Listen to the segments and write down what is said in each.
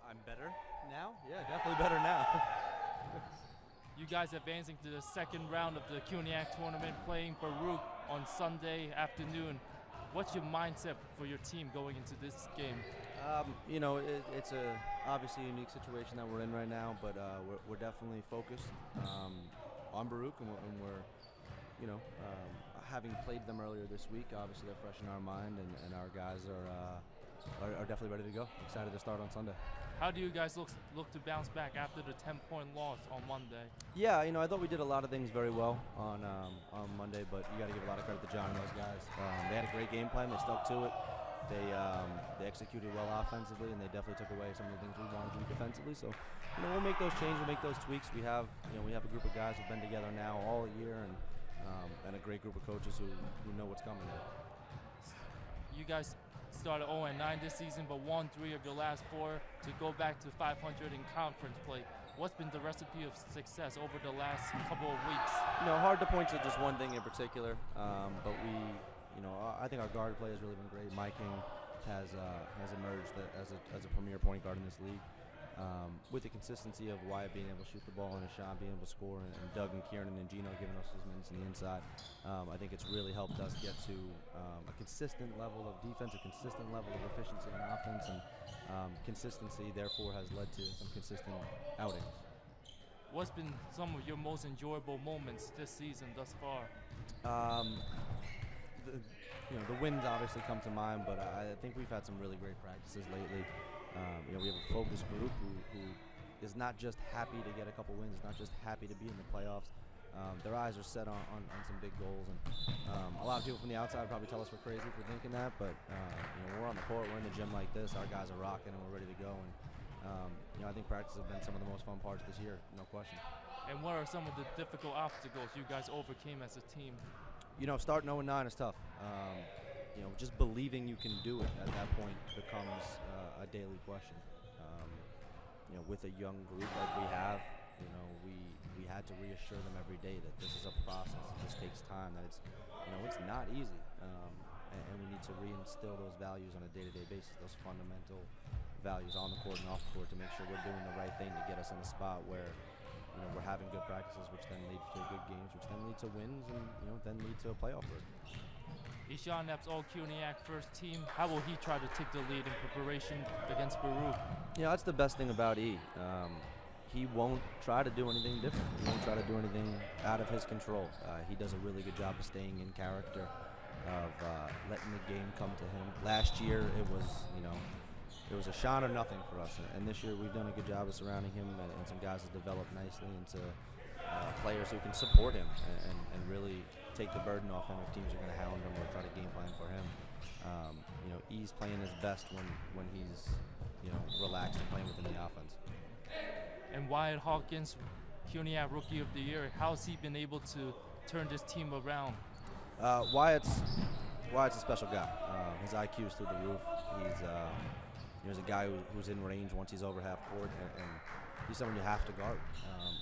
I'm better now. Yeah, definitely better now. You guys advancing to the second round of the CUNYAC tournament, playing Baruch on Sunday afternoon. What's your mindset for your team going into this game? It's a obviously a unique situation that we're in right now, but we're definitely focused on Baruch, and we're having played them earlier this week. Obviously, they're fresh in our mind, and our guys are definitely ready to go. Excited to start on Sunday. How do you guys look to bounce back after the 10-point loss on Monday? Yeah, I thought we did a lot of things very well on Monday, but you got to give a lot of credit to John and those guys. They had a great game plan. They stuck to it. They executed well offensively, and they definitely took away some of the things we wanted to do defensively. So, we'll make those changes, we'll make those tweaks. We have a group of guys who've been together now all year, and a great group of coaches who know what's coming there. You guys started 0-9 this season, but won 3 of your last 4 to go back to 500 in conference play. What's been the recipe of success over the last couple of weeks? Hard to point to just one thing in particular, but I think our guard play has really been great. Mike King has emerged as a premier point guard in this league. With the consistency of Wyatt being able to shoot the ball and Sean being able to score, and Doug and Kieran and Gino giving us those minutes on the inside, I think it's really helped us get to a consistent level of defense, a consistent level of efficiency on offense, and consistency therefore has led to some consistent outings. What's been some of your most enjoyable moments this season thus far? The wins obviously come to mind, but I think we've had some really great practices lately. We have a focused group who is not just happy to get a couple wins, not just happy to be in the playoffs. Their eyes are set on some big goals, and a lot of people from the outside probably tell us we're crazy for thinking that, but when we're on the court, we're in the gym like this, our guys are rocking and we're ready to go, and I think practice has been some of the most fun parts this year, no question. And what are some of the difficult obstacles you guys overcame as a team? Starting 0-9 is tough. Just believing you can do it at that point becomes a daily question. With a young group like we have, we had to reassure them every day that this is a process. This takes time. That it's not easy, and we need to reinstill those values on a day-to-day basis. Those fundamental values on the court and off the court to make sure we're doing the right thing to get us in a spot where we're having good practices, which then lead to good games, which then lead to wins, and then lead to a playoff berth. Ishan Epps, all CUNYAC first team. How will he try to take the lead in preparation against Baruch? That's the best thing about E. He won't try to do anything different. He won't try to do anything out of his control. He does a really good job of staying in character, of letting the game come to him. Last year, it was a shot or nothing for us, and this year we've done a good job of surrounding him, and some guys have developed nicely into players who can support him and really take the burden off him if teams are going to hound him or try to game plan for him. He's playing his best when he's relaxed and playing within the offense. And Wyatt Hawkins, CUNYAC Rookie of the Year, how's he been able to turn this team around? Wyatt's a special guy. His IQ is through the roof. He's a guy who's in range once he's over half court, and he's someone you have to guard.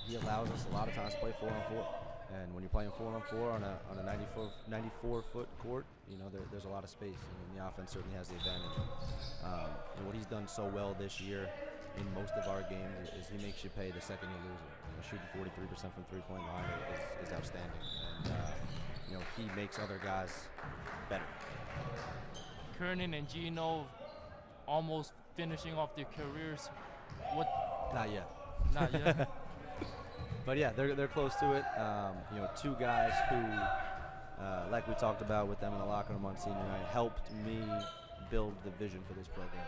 He allows us a lot of times to play 4-on-4, and when you're playing 4-on-4 on a 94-foot court, there's a lot of space, and the offense certainly has the advantage. And what he's done so well this year in most of our games is he makes you pay the second you lose it. Shooting 43% from three-point line is outstanding, and he makes other guys better. Kernan and Gino almost finishing off their careers. Not yet. Not yet. But yeah, they're close to it. Two guys who, like we talked about with them in the locker room on senior night, helped me build the vision for this program.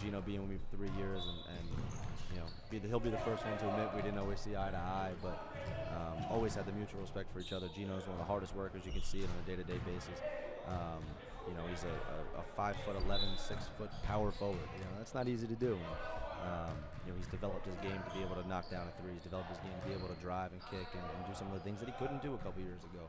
Gino being with me for 3 years, and he'll be the first one to admit we didn't always see eye to eye, but always had the mutual respect for each other. Gino's one of the hardest workers. You can see it on a day-to-day basis. He's a 5'11", 6-foot power forward. That's not easy to do. He's developed his game to be able to knock down a three. He's developed his game to be able to drive and kick and do some of the things that he couldn't do a couple years ago.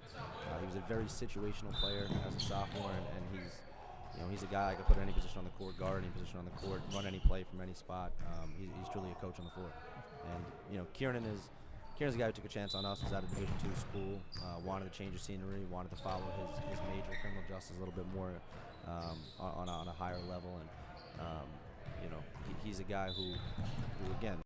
He was a very situational player as a sophomore, and he's a guy I could put in any position on the court, guard any position on the court, run any play from any spot. He's truly a coach on the floor. And Kieran is a guy who took a chance on us. Was at a Division II school, wanted to change the scenery, wanted to follow his major, criminal justice, a little bit more on a higher level. And you know, he's a guy who again,